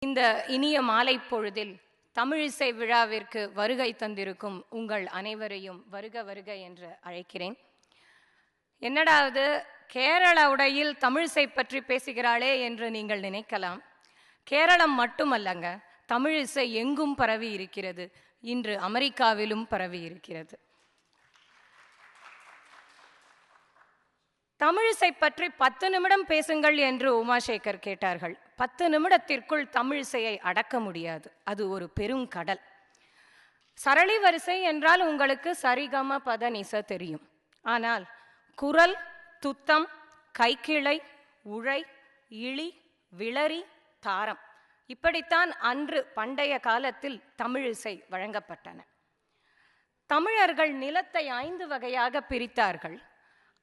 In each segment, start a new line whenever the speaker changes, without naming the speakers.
இந்த இனிய மாலை பொழுதில் தமிழிசை விழாவிற்கு வருகை தந்திருக்கும் உங்கள் அனைவரையும் வருக வருக என்று அழைக்கிறேன். என்னடாவது கேரள உடையில் தமிழிசை பற்றி பேசுகிறாளே என்று நீங்கள் நினைக்கலாம். கேரளம் மட்டுமல்லங்க, தமிழிசை எங்கும் பரவி இருக்கிறது. இன்று அமெரிக்காவிலும் பரவி இருக்கிறது. தமிழிசை பற்றி 10 நிமிடம் பேசுங்கள் என்று உமாசேகர் கேட்டார்கள். 10 நிமிடத்திற்குள் தமிழிசையை அடக்க முடியாது. அது ஒரு பெருங்கடல். சரளி வரிசை என்றால் உங்களுக்கு சரிகம பத நிச தெரியும். ஆனால் குரல், துத்தம், கைக்கிளை, உழை, இழி, விளரி, தாரம் இப்படித்தான் அன்று பண்டைய காலத்தில் தமிழிசை வழங்கப்பட்டன. தமிழர்கள் நிலத்தை 5 வகையாக பிரித்தார்கள்.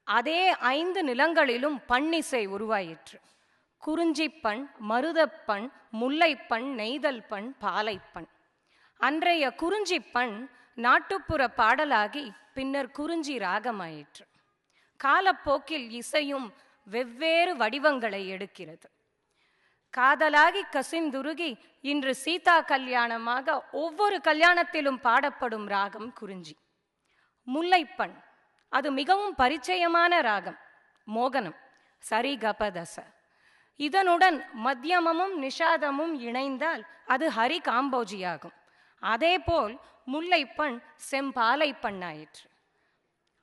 அதே 5 நிலங்களிலும் பண்ணிசை உருவாயிற்று. குறிஞ்சிப்பண், மருதப்பண், முல்லைப்பண், நெய்தல்பண், பாலைப்பண். அன்றைய குறிஞ்சிப்பண் நாட்டுப்புற பாடலாகி பின்னர் குறிஞ்சி ராகமாயிற்று. காலப்போக்கில் இசையும் வெவ்வேறு வடிவங்களை எடுக்கிறது. காதலாகி கசிந்துருகி இன்று சீதா கல்யாணமாக ஒவ்வொரு கல்யாணத்திலும் பாடப்படும் ராகம் குறிஞ்சி. முல்லைப்பண் அது மிகவும் பரிச்சயமான ராகம், மோகனம், சரிகபதச. இதனுடன் மத்தியமமும் நிஷாதமும் இணைந்தால் அது ஹரி காம்போஜியாகும். அதேபோல் முல்லைப்பண் செம்பாலை பண்ணாயிற்று.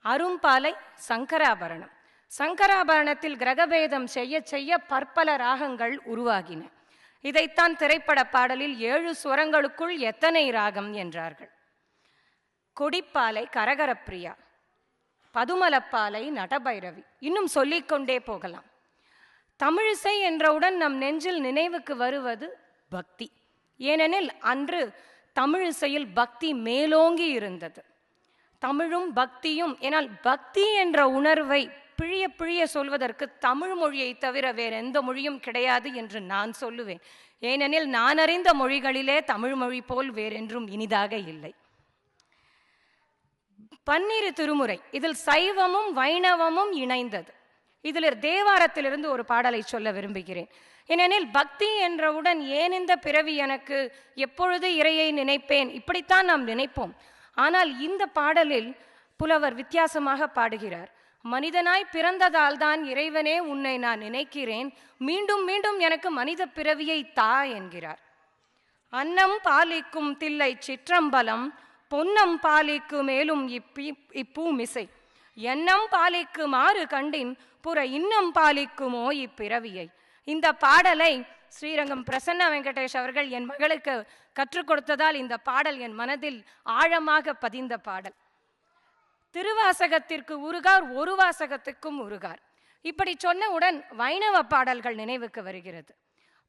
அரும்பாலை சங்கராபரணம். சங்கராபரணத்தில் கிரகபேதம் செய்ய செய்ய பற்பல ராகங்கள் உருவாகின. இதைத்தான் திரைப்பட பாடலில் 7 ஸ்வரங்களுக்குள் எத்தனை ராகம் என்றார்கள். கொடிப்பாலை கரகரப்பிரியா, பதுமலப்பாலை நடபைரவி, இன்னும் சொல்லிக்கொண்டே போகலாம். தமிழிசை என்றவுடன் நம் நெஞ்சில் நினைவுக்கு வருவது பக்தி. ஏனெனில் அன்று தமிழிசையில் பக்தி மேலோங்கி இருந்தது. தமிழும் பக்தியும், ஏனால் பக்தி என்ற உணர்வை பிழிய பிழிய சொல்வதற்கு தமிழ் மொழியை தவிர வேறு எந்த மொழியும் கிடையாது என்று நான் சொல்லுவேன். ஏனெனில் நான் அறிந்த மொழிகளிலே தமிழ் மொழி போல் வேறென்றும் இனிதாக இல்லை. 12 திருமுறை, இதில் சைவமும் வைணவமும் இணைந்தது. இதில் தேவாரத்திலிருந்து ஒரு பாடலை சொல்ல விரும்புகிறேன். ஏனெனில் பக்தி என்றவுடன் ஏன் இந்த பிறவி எனக்கு, எப்பொழுது இறையை நினைப்பேன், இப்படித்தான் நாம் நினைப்போம். ஆனால் இந்த பாடலில் புலவர் வித்தியாசமாக பாடுகிறார். மனிதனாய் பிறந்ததால் தான் இறைவனே உன்னை நான் நினைக்கிறேன், மீண்டும் மீண்டும் எனக்கு மனித பிறவியை தா என்கிறார். அன்னம் பாலிக்கும் தில்லை சிற்றம்பலம், பொன்னம் பாலிக்கு மேலும் இப்பூமிசை, எண்ணம் பாலிக்கு மாறு கண்டின் புற இன்னம் பாலிக்குமோ இப்பிறவியை. இந்த பாடலை ஸ்ரீரங்கம் பிரசன்ன வெங்கடேஷ் அவர்கள் என் மகளுக்கு கற்றுக் கொடுத்ததால் இந்த பாடல் என் மனதில் ஆழமாக பதிந்த பாடல். திருவாசகத்திற்கு உருகார், ஒரு வாசகத்துக்கும் உருகார். இப்படி சொன்னவுடன் வைணவ பாடல்கள் நினைவுக்கு வருகிறது.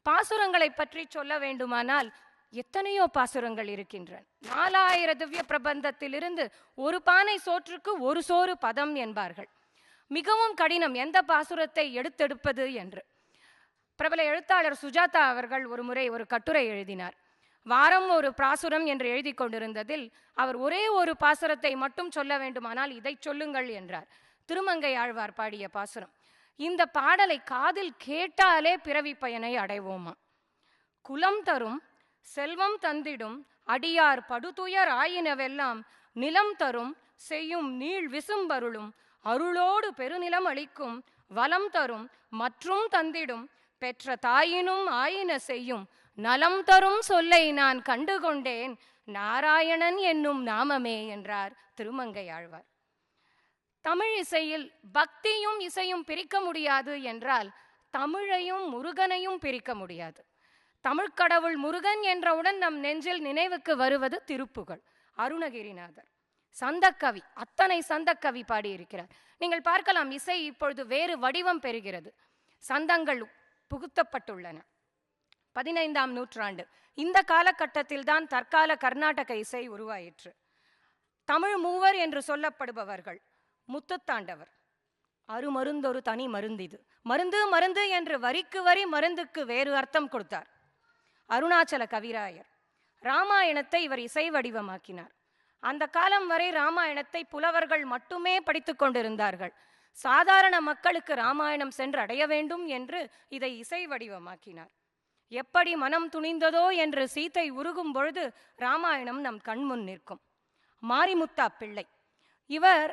பாசுரங்களை பற்றி சொல்ல வேண்டுமானால் எத்தனையோ பாசுரங்கள் இருக்கின்றன. 4000 திவ்ய பிரபந்தத்திலிருந்து ஒரு பானை சோற்றுக்கு ஒரு சோறு பதம் என்பார்கள். மிகவும் கடினம் எந்த பாசுரத்தை எடுத்தெடுப்பது என்று. பிரபல எழுத்தாளர் சுஜாதா அவர்கள் ஒரு முறை ஒரு கட்டுரை எழுதினார். வாரம் ஒரு பாசுரம் என்று எழுதி கொண்டிருந்ததில் அவர் ஒரே ஒரு பாசுரத்தை மட்டும் சொல்ல வேண்டுமானால் இதை சொல்லுங்கள் என்றார். திருமங்கை ஆழ்வார் பாடிய பாசுரம். இந்த பாடலை காதில் கேட்டாலே பிறவி பயனை அடைவோமா. குலம் தரும் செல்வம் தந்திடும் அடியார் படுதுயர் ஆயினவெல்லாம் நிலம் தரும் செய்யும் நீள் விசும்பருளும் அருளோடு பெருநிலம் அளிக்கும் வலம் தரும் மற்றும் தந்திடும் பெற்ற தாயினும் ஆயின செய்யும் நலம் தரும் சொல்லை நான் கண்டுகொண்டேன் நாராயணன் என்னும் நாமமே என்றார் திருமங்கை ஆழ்வார். தமிழ் இசையில் பக்தியும் இசையும் பிரிக்க முடியாது என்றால் தமிழையும் முருகனையும் பிரிக்க முடியாது. தமிழ்க்கடவுள் முருகன் என்றவுடன் நம் நெஞ்சில் நினைவுக்கு வருவது திருப்புகழ், அருணகிரிநாதர், சந்தக்கவி. அத்தனை சந்தக்கவி பாடியிருக்கிறார். நீங்கள் பார்க்கலாம், இசை இப்பொழுது வேறு வடிவம் பெறுகிறது. சந்தங்கள் புகுத்தப்பட்டுள்ளன. 15ஆம் நூற்றாண்டு இந்த காலகட்டத்தில் தான் தற்கால கர்நாடக இசை உருவாயிற்று. தமிழ் மூவர் என்று சொல்லப்படுபவர்கள் முத்துத்தாண்டவர், அருமருந்தொரு தனி மருந்திது, மருந்து மருந்து என்று வரிக்கு வரி மருந்துக்கு வேறு அர்த்தம் கொடுத்தார். அருணாச்சல கவிராயர், ராமாயணத்தை இவர் இசை வடிவமாக்கினார். அந்த காலம் வரை ராமாயணத்தை புலவர்கள் மட்டுமே படித்து கொண்டிருந்தார்கள். சாதாரண மக்களுக்கு ராமாயணம் சென்று அடைய வேண்டும் என்று இதை இசை வடிவமாக்கினார். எப்படி மனம் துணிந்ததோ என்று சீத்தை உருகும் பொழுது ராமாயணம் நம் கண்முன் நிற்கும். மாரிமுத்தா பிள்ளை இவர்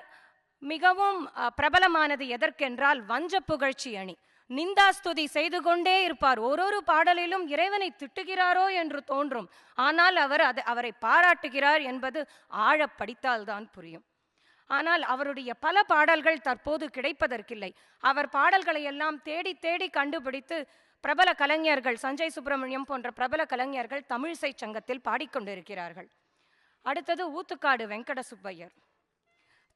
மிகவும் பிரபலமானது எதற்கென்றால் வஞ்ச புகழ்ச்சி அணி. நிந்தாஸ்துதி செய்து கொண்டே இருப்பார். ஒரு பாடலிலும் இறைவனை திட்டுகிறாரோ என்று தோன்றும். ஆனால் அவரை பாராட்டுகிறார் என்பது ஆழ படித்தால்தான் புரியும். ஆனால் அவருடைய பல பாடல்கள் தற்போது கிடைப்பதற்கில்லை. அவர் பாடல்களை எல்லாம் தேடி தேடி கண்டுபிடித்து பிரபல கலைஞர்கள், சஞ்சய் சுப்பிரமணியம் போன்ற பிரபல கலைஞர்கள் தமிழிசை சங்கத்தில் பாடிக்கொண்டிருக்கிறார்கள். அடுத்தது ஊத்துக்காடு வெங்கட சுப்பையர்.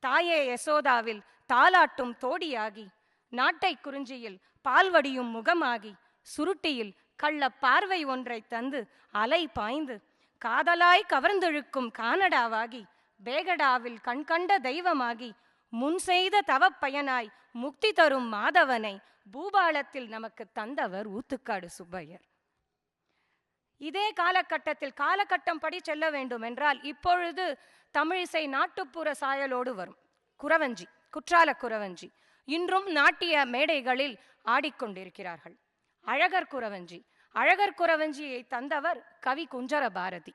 தாயே யசோதாவில் தாலாட்டும் தோடியாகி, நாட்டை குறிஞ்சியில் பால்வடியும் முகமாகி, சுருட்டியில் கள்ள பார்வை ஒன்றை தந்து அலை பாய்ந்து காதலாய் கவர்ந்தெழுக்கும் கானடாவாகி, பேகடாவில் கண்கண்ட தெய்வமாகி, முன் செய்த தவப்பயனாய் முக்தி தரும் மாதவனை பூபாலத்தில் நமக்கு தந்தவர் ஊத்துக்காடு சுப்பையர். இதே காலகட்டம் படி செல்ல வேண்டும் என்றால் இப்பொழுது தமிழிசை நாட்டுப்புற சாயலோடு வரும். குறவஞ்சி, குற்றால குறவஞ்சி இன்றும் நாட்டிய மேடைகளில் ஆடிக்கொண்டிருக்கிறார்கள். அழகர் குறவஞ்சி, அழகர் குறவஞ்சியை தந்தவர் கவி குஞ்சர பாரதி.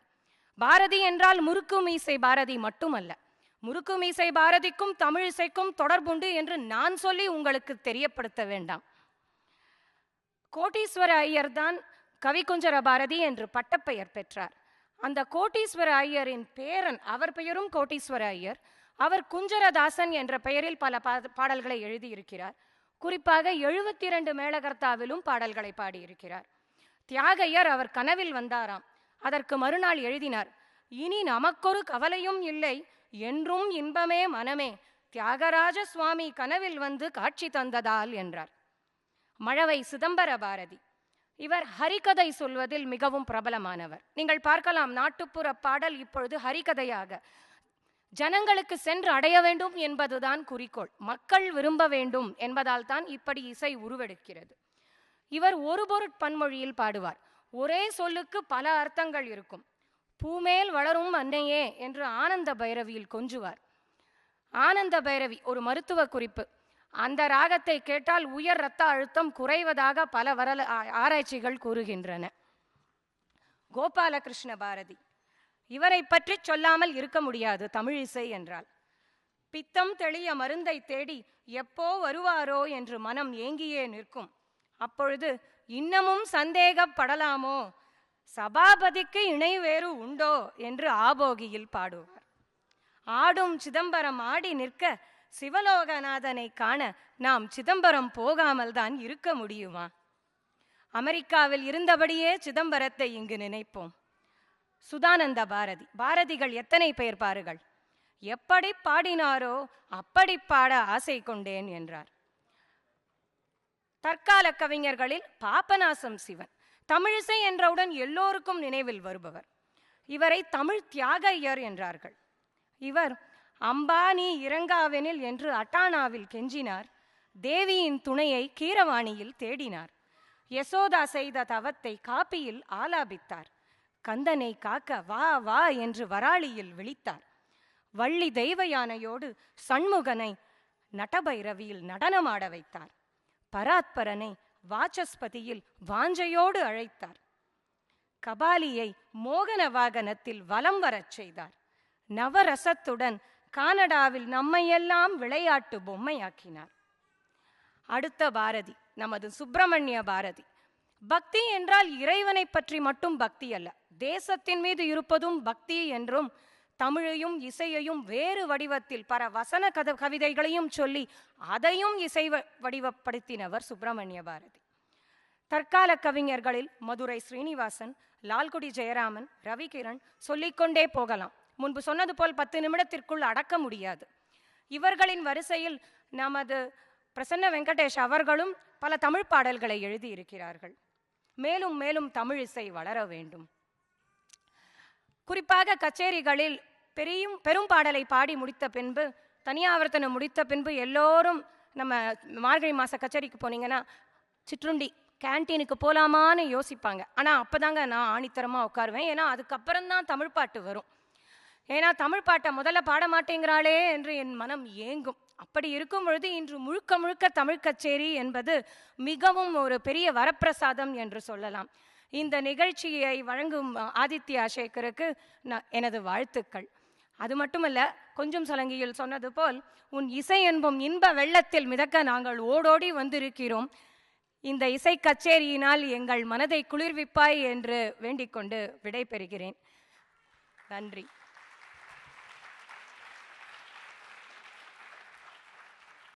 பாரதி என்றால் முறுக்கு மீசை பாரதி மட்டுமல்ல, முறுக்கு மீசை பாரதிக்கும் தமிழிசைக்கும் தொடர்புண்டு என்று நான் சொல்லி உங்களுக்கு தெரியப்படுத்த வேண்டாம். கோட்டீஸ்வர ஐயர் தான் கவி குஞ்சர பாரதி என்று பட்டப்பெயர் பெற்றார். அந்த கோட்டீஸ்வர ஐயரின் பேரன், அவர் பெயரும் கோட்டீஸ்வர ஐயர், அவர் குஞ்சரதாசன் என்ற பெயரில் பல பாடல்களை எழுதியிருக்கிறார். குறிப்பாக 72 மேளகர்த்தாவிலும் பாடல்களை பாடியிருக்கிறார். தியாகையர் அவர் கனவில் வந்தாராம். அதற்கு மறுநாள் எழுதினார், இனி நமக்கொரு கவலையும் இல்லை, என்றும் இன்பமே மனமே, தியாகராஜ சுவாமி கனவில் வந்து காட்சி தந்ததால் என்றார். மழவை சிதம்பர பாரதி இவர் ஹரிகதை சொல்வதில் மிகவும் பிரபலமானவர். நீங்கள் பார்க்கலாம், நாட்டுப்புற பாடல் இப்பொழுது ஹரிகதையாக ஜனங்களுக்கு சென்று அடைய வேண்டும் என்பதுதான் குறிக்கோள். மக்கள் விரும்ப வேண்டும் என்பதால் தான் இப்படி இசை உருவெடுக்கிறது. இவர் ஒரு பொருட்பன்மொழியில் பாடுவார். ஒரே சொல்லுக்கு பல அர்த்தங்கள் இருக்கும். பூமேல் வளரும் அன்னையே என்று ஆனந்த பைரவியில் கொஞ்சுவார். ஆனந்த பைரவி ஒரு மருத்துவ குறிப்பு. அந்த ராகத்தை கேட்டால் உயர் இரத்த அழுத்தம் குறைவதாக பல ஆராய்ச்சிகள் கூறுகின்றன. கோபாலகிருஷ்ண பாரதி இவரை பற்றி சொல்லாமல் இருக்க முடியாது. தமிழிசை என்றால் பித்தம் தெளிய மருந்தை தேடி எப்போ வருவாரோ என்று மனம் ஏங்கியே நிற்கும். அப்பொழுது இன்னமும் சந்தேகப்படலாமோ, சபாபதிக்கு இணை வேறு உண்டோ என்று ஆபோகியில் பாடுவார். ஆடும் சிதம்பரம் ஆடி நிற்க சிவலோகநாதனை காண நாம் சிதம்பரம் போகாமல் தான் இருக்க முடியுமா? அமெரிக்காவில் இருந்தபடியே சிதம்பரத்தை இங்கு நினைப்போம். சுதானந்த பாரதி, பாரதிகள் எத்தனை பெயர் பாருங்கள். எப்படி பாடினாரோ அப்படி பாட ஆசை கொண்டேன் என்றார். தற்கால கவிஞர்களில் பாபநாசம் சிவன் தமிழிசை என்றவுடன் எல்லோருக்கும் நினைவில் வருபவர். இவரை தமிழ் தியாகையர் என்றார்கள். இவர் அம்பா நீ இறங்காவெனில் என்று அட்டானாவில் கெஞ்சினார். தேவியின் துணையை கீரவாணியில் தேடினார். யசோதா செய்த தவத்தை காப்பியில் ஆலாபித்தார். கந்தனை காக்க வா வா என்று வராளியில் விழித்தார். வள்ளி தெய்வ யானையோடு சண்முகனை நடபைரவியில் நடனமாட வைத்தார். பராத்பரனை வாசஸ்பதியில் வாஞ்சையோடு அழைத்தார். கபாலியை மோகன வாகனத்தில் வலம் வரச் செய்தார். நவரசத்துடன் கானடாவில் நம்மையெல்லாம் விளையாட்டு பொம்மையாக்கினார். அடுத்த பாரதி நமது சுப்பிரமணிய பாரதி. பக்தி என்றால் இறைவனை பற்றி மட்டும் பக்தி அல்ல, தேசத்தின் மீது இருப்பதும் பக்தி என்றும், தமிழையும் இசையையும் வேறு வடிவத்தில் பல வசன கவிதைகளையும் சொல்லி அதையும் இசை வடிவப்படுத்தினவர் சுப்பிரமணிய பாரதி. தற்கால கவிஞர்களில் மதுரை ஸ்ரீனிவாசன், லால்குடி ஜெயராமன், ரவிகிரண் சொல்லிக்கொண்டே போகலாம். முன்பு சொன்னது போல் 10 நிமிடத்திற்குள் அடக்க முடியாது. இவர்களின் வரிசையில் நமது பிரசன்ன வெங்கடேஷ் அவர்களும் பல தமிழ் பாடல்களை எழுதியிருக்கிறார்கள். மேலும் மேலும் தமிழ் இசை வளர வேண்டும். குறிப்பாக கச்சேரிகளில் பெரும் பாடலை பாடி முடித்த பின்பு, தனியாவர்த்தனம் முடித்த பின்பு எல்லோரும் நம்ம மார்கழி மாத கச்சேரிக்கு போனீங்கன்னா சிற்றுண்டி கேன்டீனுக்கு போகலாமான்னு யோசிப்பாங்க. ஆனால் அப்போதாங்க நான் ஆணித்தரமாக உட்காருவேன். ஏன்னா அதுக்கப்புறம்தான் தமிழ் பாட்டு வரும். ஏன்னா தமிழ் பாட்டை முதல்ல பாட மாட்டேங்கிறாளே என்று என் மனம் ஏங்கும். அப்படி இருக்கும் பொழுது இன்று முழுக்க முழுக்க தமிழ் கச்சேரி என்பது மிகவும் ஒரு பெரிய வரப்பிரசாதம் என்று சொல்லலாம். இந்த நிகழ்ச்சியை வழங்கும் ஆதித்யா சேகருக்கு எனது வாழ்த்துக்கள். அது மட்டுமல்ல, கொஞ்சம் சலங்கியில் சொன்னது போல், உன் இசை என்பும் இன்ப வெள்ளத்தில் மிதக்க நாங்கள் ஓடோடி வந்திருக்கிறோம். இந்த இசை கச்சேரியினால் எங்கள் மனதை குளிர்விப்பாய் என்று வேண்டிக் கொண்டு விடை பெறுகிறேன். நன்றி.